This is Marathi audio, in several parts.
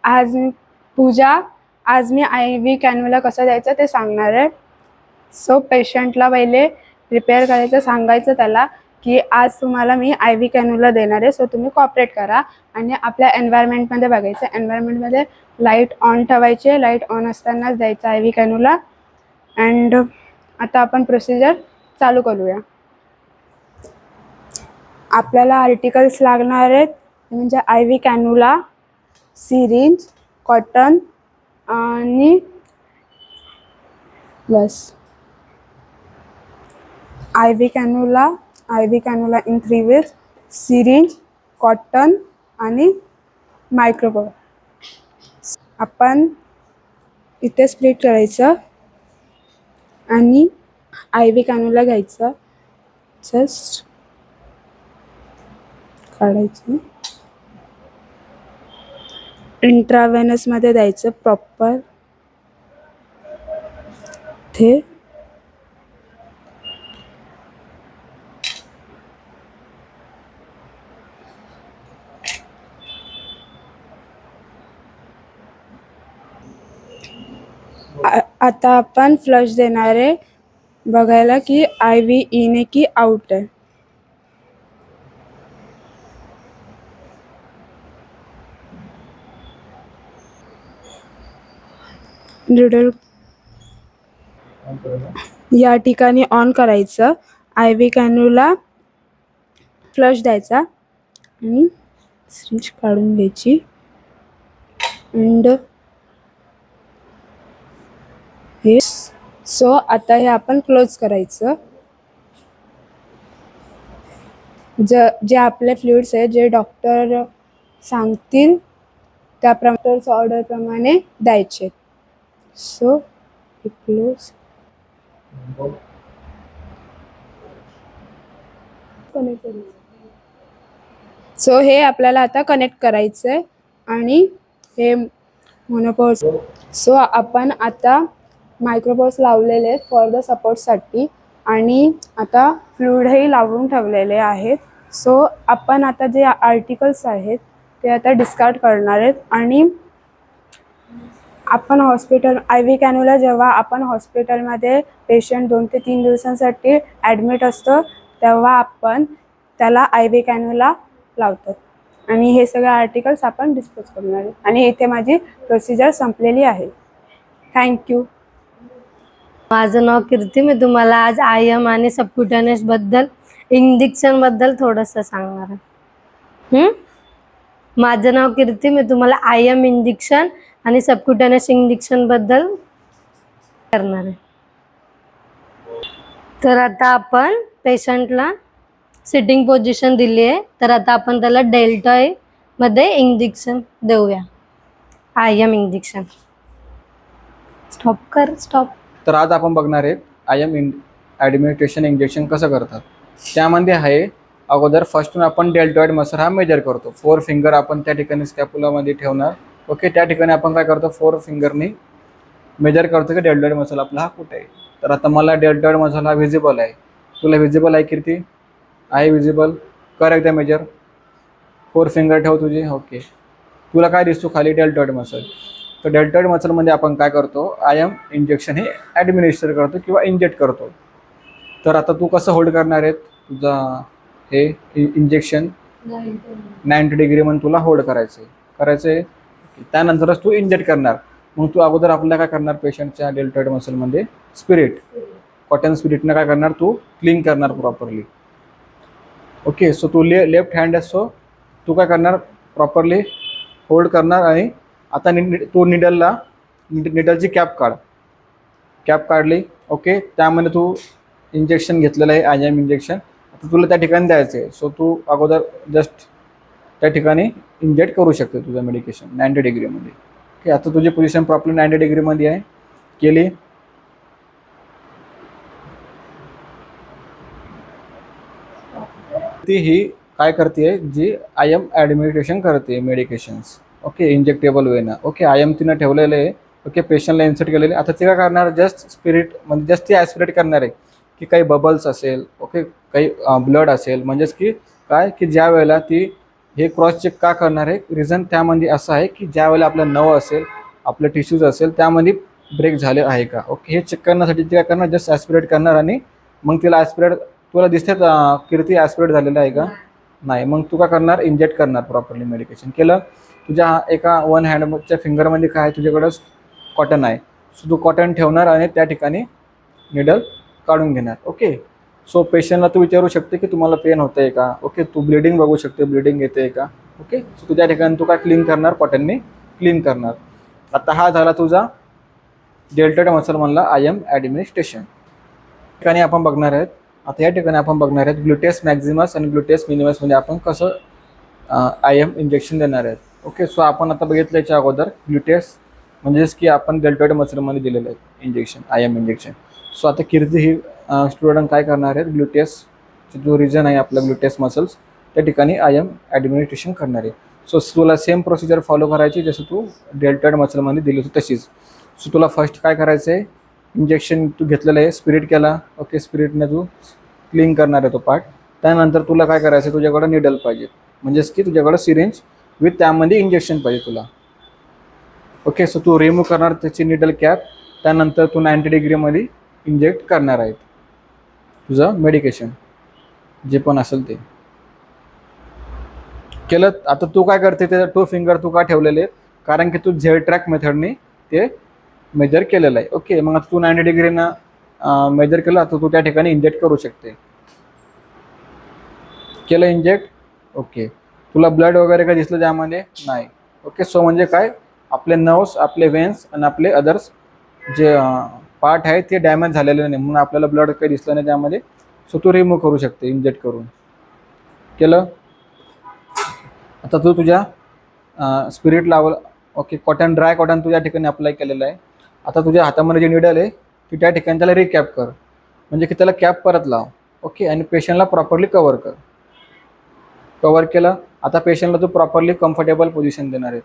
आज मी पूजा आज मी आय व्ही कॅन्युला कसं द्यायचं ते सांगणार आहे. सो पेशंटला पहिले प्रिपेअर करायचं, सांगायचं त्याला की आज तुम्हाला मी आय व्ही कॅन्युला देणार आहे, सो तुम्ही कॉपरेट करा. आणि आपल्या एन्व्हायरमेंटमध्ये बघायचं, एन्व्हायरमेंटमध्ये लाईट ऑन ठेवायचे, लाईट ऑन असतानाच द्यायचं आय व्ही कॅन्युला. अँड आता आपण प्रोसिजर चालू करूया. आपल्याला आर्टिकल्स लागणार आहेत, म्हणजे I V cannula, syringe, cotton आणि बस. I V cannula in 3 ways: syringe, cotton आणि मायक्रोबॉल. आपण इथे स्प्लिट करायचं आणि आय व्ही कॅन्युला घ्यायचं, जस्ट काढायचं, इंट्राव्हेनसमध्ये द्यायचं प्रॉपर ते. आता आपण फ्लश देणार आहे, बघायला की आय व्ही इन आहे की आउट आहे. ड्रिडल या ठिकाणी ऑन करायचं, आय व्ही कॅन्युला फ्लश द्यायचा आणि सिरिंज काढून घ्यायची. अँड हे सो आता हे आपण क्लोज करायचं. जे आपले फ्लुइड्स आहे, जे डॉक्टर सांगतील त्या डॉक्टर्स ऑर्डरप्रमाणे द्यायचे. सो हे क्लोज कनेक्ट. सो हे आपल्याला आता कनेक्ट करायचं आहे आणि हे मोनोपोल्स. सो आपण आता मायक्रोपोल्स लावलेले आहेत फॉर द सपोर्टसाठी आणि आता फ्लुइडही लावून ठेवलेले आहेत. सो आपण आता जे आर्टिकल्स आहेत ते आता डिस्कार्ड करणार आहेत. आणि आपण आय व्ही कॅन्युला जेव्हा आपण हॉस्पिटलमध्ये पेशंट 2 ते 3 दिवसांसाठी ॲडमिट असतो तेव्हा आपण त्याला आय व्ही कॅन्युला लावतात. आणि हे सगळे आर्टिकल्स आपण डिस्पोज करणार आहे. आणि इथे माझी प्रोसिजर संपलेली आहे. थँक्यू. माझं नाव कीर्ती. मी तुम्हाला आज IM आणि सबक्युटेनियस बद्दल, इंजेक्शन बद्दल थोडंसं सांगणार आहे. माझं नाव कीर्ती. मी तुम्हाला IM इंजेक्शन आणि सबक्युटेनियस इंजेक्शन बद्दल करणार आहे. तर आता आपण पेशंटला सिटिंग पोझिशन दिली आहे, तर आता आपण त्याला डेल्टॉइड मध्ये इंजेक्शन देऊया, IM इंजेक्शन. स्टॉप. तर आज आपण बघणार आहे IM ॲडमिनिस्ट्रेशन इंजेक्शन कसं करतात. त्यामध्ये आहे अगोदर फर्स्टून आपण डेल्टॉइड मसल हा मेजर करतो. 4 फिंगर आपण त्या ठिकाणी स्कॅपुलामध्ये ठेवणार. ओके, त्या ठिकाणी आपण काय करतो, 4 फिंगरनी मेजर करतो की डेल्टॉइड मसल आपला हा कुठे आहे. तर आता मला डेल्टॉइड मसल हा व्हिजिबल आहे. तुला व्हिजिबल आहे कीर्ती? आहे व्हिजिबल. कर एकदा मेजर. 4 फिंगर ठेव तुझी. ओके, तुला काय दिसतो खाली? Deltoid muscle. तर डेल्टॉइड मसलमध्ये आपण काय करतो, IM इंजेक्शन हे ॲडमिनिस्टर करतो किंवा इंजेक्ट करतो. तर आता तू कसं होल्ड करणार आहे तुझा हे इंजेक्शन? 90 डिग्री म्हणून तुला होल्ड करायचं आहे. त्यानंतरच तू इंजेक्ट करणार. मग तू अगोदर आपल्याला काय करणार, पेशंटच्या डेल्टॉइड मसलमध्ये स्पिरिट, कॉटन स्पिरिटनं काय करणार, तू क्लीन करणार प्रॉपरली. ओके, सो तू लेफ्ट हँड आहे, सो तू काय करणार, प्रॉपरली होल्ड करणार. आणि आता तू निडलची कॅप काढली. ओके, त्यामध्ये तू इंजेक्शन घेतलेलं आहे IM इंजेक्शन. आता तुला त्या ठिकाणी द्यायचं आहे. सो तू अगोदर जस्ट त्या ठिकाणी इंजेक्ट करू शकते तुझं मेडिकेशन 90 डिग्रीमध्ये. ओके, आता तुझी पोझिशन प्रॉपरली 90 डिग्रीमध्ये आहे. केली. ती ही काय करते, जी IM ॲडमिनिस्ट्रेशन करते मेडिकेशन्स. ओके, इंजेक्टेबल वेनं. ओके, IM तिनं ठेवलेलं आहे. ओके, पेशंटला इन्सर्ट केलेले. आता ते काय करणार, जस्ट स्पिरिट म्हणजे जस्ट ती ॲस्पिरेट करणार आहे की काही बबल्स असेल, ओके, काही ब्लड असेल, म्हणजेच की काय की ज्या वेळेला ती हे क्रॉस चेक का करणार आहे, रिझन त्यामध्ये असं आहे की ज्या वेळेला आपलं नवं असेल, आपलं टिश्यूज असेल, त्यामध्ये ब्रेक झाले आहे का. ओके, हे चेक करण्यासाठी ते काय करणार, जस्ट ॲस्पिरेट करणार आणि मग तिला ॲस्पिरेट, तुला दिसते कीर्ती ॲस्पिरेट झालेलं आहे का, नाही, मग तू काय करणार, इंजेक्ट करणार प्रॉपरली मेडिकेशन. केलं, तुझ्या एका वन हँडच्या फिंगरमध्ये काय आहे, तुझ्याकडं कॉटन आहे, सो तू कॉटन ठेवणार आणि त्या ठिकाणी निडल काढून घेणार. ओके, सो पेशंटला तू विचारू शकते की तुम्हाला पेन होतं आहे का. ओके, तू ब्लिडिंग बघू शकते, ब्लिडिंग येते आहे का. ओके, सो तू त्या ठिकाणी तू काय क्लीन करणार, कॉटनने क्लीन करणार. आता हा झाला तुझा डेल्टॉइड मसल म्हणला आय एम ॲडमिनिस्ट्रेशन. ठिकाणी आपण बघणार आहेत, आता या ठिकाणी आपण बघणार आहेत ग्लुटेस मॅक्झिमस आणि ग्लुटेस मिनिमसमध्ये आपण कसं आय एम इंजेक्शन देणार आहेत. ओके, सो आपण आता बघितलं याच्या अगोदर ग्लुटेस म्हणजेच की आपण डेल्टॉइड मसलमध्ये दिलेलं आहे injection, I M injection. So आता कीर्ती ही स्टुडंट काय करणार आहेत, ग्लुटेस जो रिजन आहे आपला ग्लुटेस मसल्स, त्या ठिकाणी आय एम ॲडमिनिस्ट्रेशन करणार आहे. सो तुला सेम प्रोसिजर फॉलो करायची जसं तू डेल्टॉइड मसलमध्ये दिली होती तशीच. सो तुला फर्स्ट काय करायचं आहे, इंजेक्शन तू घेतलेलं आहे, स्पिरिट केला. ओके, स्पिरिटने तू क्लीन करणार आहे तो पार्ट. त्यानंतर तुला काय करायचं आहे, तुझ्याकडं निडल पाहिजे, म्हणजेच की तुझ्याकडं सिरिंज विथ त्यामध्ये इंजेक्शन पाहिजे तुला. ओके, सो तू रिमूव्ह करणार त्याची निडल कॅप. त्यानंतर तू 90 डिग्रीमध्ये इंजेक्ट करणार आहे तुझं मेडिकेशन जे पण असेल ते. केलं, आता तू काय करते, ते 2 फिंगर तू का ठेवलेले आहेत, कारण की तू झेड ट्रॅक मेथडने ते मेजर केलेलं आहे. ओके, मग आता तू 90 डिग्रीनं मेजर केलं, आता तू त्या ठिकाणी इंजेक्ट करू शकते. केलं इंजेक्ट. ओके, तुला ब्लड वगैरे काय दिसलं त्यामध्ये, नाही. ओके, सो म्हणजे काय, आपले नर्व्स, आपले वेन्स आणि आपले अदर्स जे पार्ट आहे ते डॅमेज झालेले नाही, म्हणून आपल्याला ब्लड काही दिसलं नाही त्यामध्ये. सो तू रिमूव्ह करू शकते इंजेक्ट करून. केलं, आता तू तुझ्या स्पिरिट लावलं. ओके, कॉटन, ड्राय कॉटन तुझ्या ठिकाणी अप्लाय केलेलं आहे. आता तुझ्या हातामध्ये जी निडल आहे ती त्या ठिकाणी त्याला रिकॅप कर, म्हणजे की त्याला कॅप परत लाव. ओके, आणि पेशंटला प्रॉपरली कवर कर. कवर केलं, आता पेशंटला तू प्रॉपरली कम्फर्टेबल पोझिशन देणार आहेत.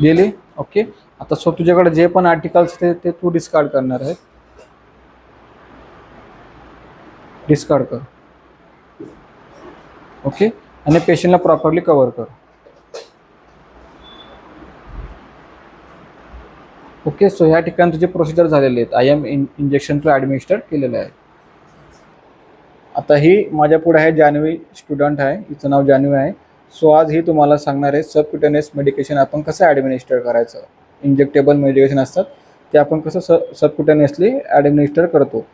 दिली. ओके, आता सो तुझ्याकडे जे पण आर्टिकल्स ते तू डिस्कार्ड करणार आहे, डिस्कार्ड कर. ओके, आणि पेशंटला प्रॉपरली कवर कर. ओके, सो ह्या ठिकाणी तुझे प्रोसिजर झालेले आहेत, आय एम इंजेक्शन तू ॲडमिनिस्टर केलेलं आहे. आता ही माझ्या पुढे आहे जान्हवी, स्टुडंट आहे, हिचं नाव जान्हवी आहे. सो आज ही तुम्हाला सांगणार आहे सबक्युटेनियस मेडिकेशन आपण कसं ॲडमिनिस्टर करायचं. इंजेक्टेबल मेडिकेशन असतात ते आपण कसं सबक्युटेनियसली ॲडमिनिस्टर करतो.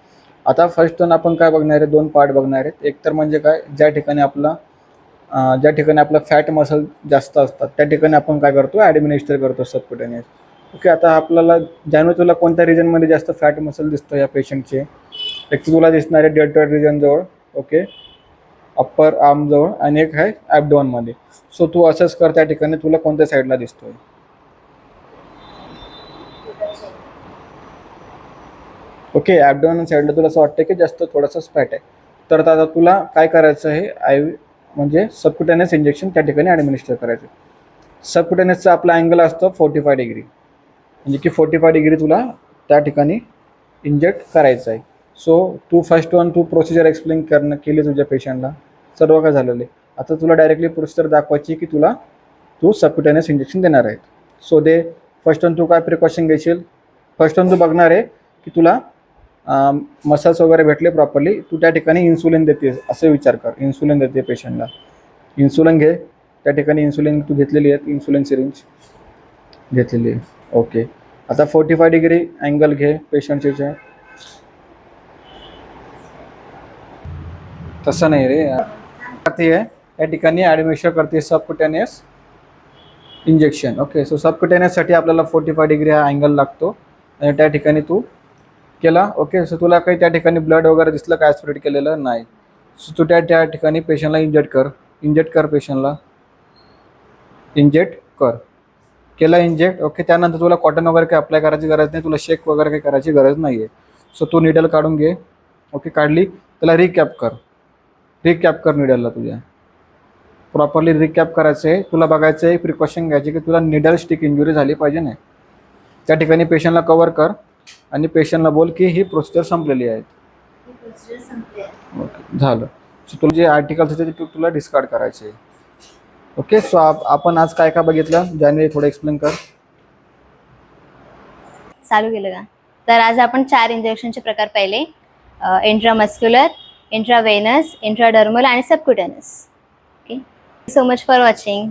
आता फर्स्ट आपण काय बघणार आहे, 2 पार्ट बघणार आहेत. एक तर म्हणजे काय, ज्या ठिकाणी आपला फॅट मसल जास्त असतात त्या ठिकाणी आपण काय करतो, ॲडमिनिस्टर करतो सबक्युटेनियस. ओके, आता आपल्याला जान्हवी तुला कोणत्या रिजनमध्ये जास्त फॅट मसल दिसतं या पेशंटचे, एक तर तुला दिसणार आहे डेल्टॉइड रिजनजवळ. ओके, अप्पर आर्मजवळ, आणि एक आहे ॲब्डोनमध्ये. सो तू असंच कर, त्या ठिकाणी तुला कोणत्या साईडला दिसतोय. ओके, ॲब्डोन साईडला तुला असं वाटतं की जास्त थोडासा फॅट आहे, तर आता तुला काय करायचं आहे, म्हणजे सबक्युटेनियस इंजेक्शन त्या ठिकाणी ॲडमिनिस्टर करायचं. सबक्युटेनियसचा आपला अँगल असतो 45 डिग्री, म्हणजे की 45 डिग्री तुला त्या ठिकाणी इंजेक्ट करायचं आहे. सो तू फर्स्ट तू प्रोसिजर एक्सप्लेन केली तुझ्या पेशंटला, सर्व काय झालेलं आहे. आता तुला डायरेक्टली प्रोसिजर दाखवायची की तू सबक्युटेनियस इंजेक्शन देणार आहे. सो फर्स्ट तू काय प्रिकॉशन घेशील, फर्स्ट तू बघणार आहे की तुला मसल्स वगैरे भेटले प्रॉपरली, तू त्या ठिकाणी इन्सुलिन देते असे विचार कर. इन्सुलिन देते पेशंटला, इन्सुलिन घे. त्या ठिकाणी इन्सुलिन तू घेतलेली आहे, इन्सुलिन सिरिंज घेतलेली आहे. ओके, आता 45 डिग्री अँगल घे पेशंटच्या. तसं नाही रे, आहे या ठिकाणी ॲडमिनिस्टर करते सबक्युटेनियस इंजेक्शन. ओके, सो सबक्युटेनियससाठी आपल्याला 45 डिग्री हा अँगल लागतो, आणि त्या ठिकाणी तू केला. ओके, सो तुला काही त्या ठिकाणी ब्लड वगैरे दिसलं काय स्प्रेड केलेलं नाही. सो तू त्या ठिकाणी पेशंटला इंजेक्ट कर पेशंटला इंजेक्ट कर. केला इंजेक्ट. ओके, त्यानंतर तुला कॉटन वगैरे काही अप्लाय करायची गरज नाही, तुला शेक वगैरे काही करायची गरज नाही आहे. सो तू निडल काढून घे. ओके, काढली, त्याला रिकॅप कर निडलला तुझ्या प्रॉपरली रिकॅप करायचं आहे. तुला बघायचं आहे, प्रिकॉशन घ्यायची की तुला निडल स्टिक इंजुरी झाली पाहिजे नाही. त्या ठिकाणी पेशंटला कवर कर. आणि पेशंटला बोल की ही प्रोसिजर संपलेली आहे. ओके, झालं. सो तुला जे आर्टिकल्स होते ते तुला डिस्कार्ड करायचे. ओके, सो आपण आज काय काय बघितलं जान्हवी, थोडं एक्सप्लेन कर. चालू केलं का? तर आज आपण 4 इंजेक्शनचे प्रकार पाहिले. इंट्रामस्क्युलर, इंट्रावेनस, इंट्राडर्मल आणि subcutaneous. Okay, so much for watching.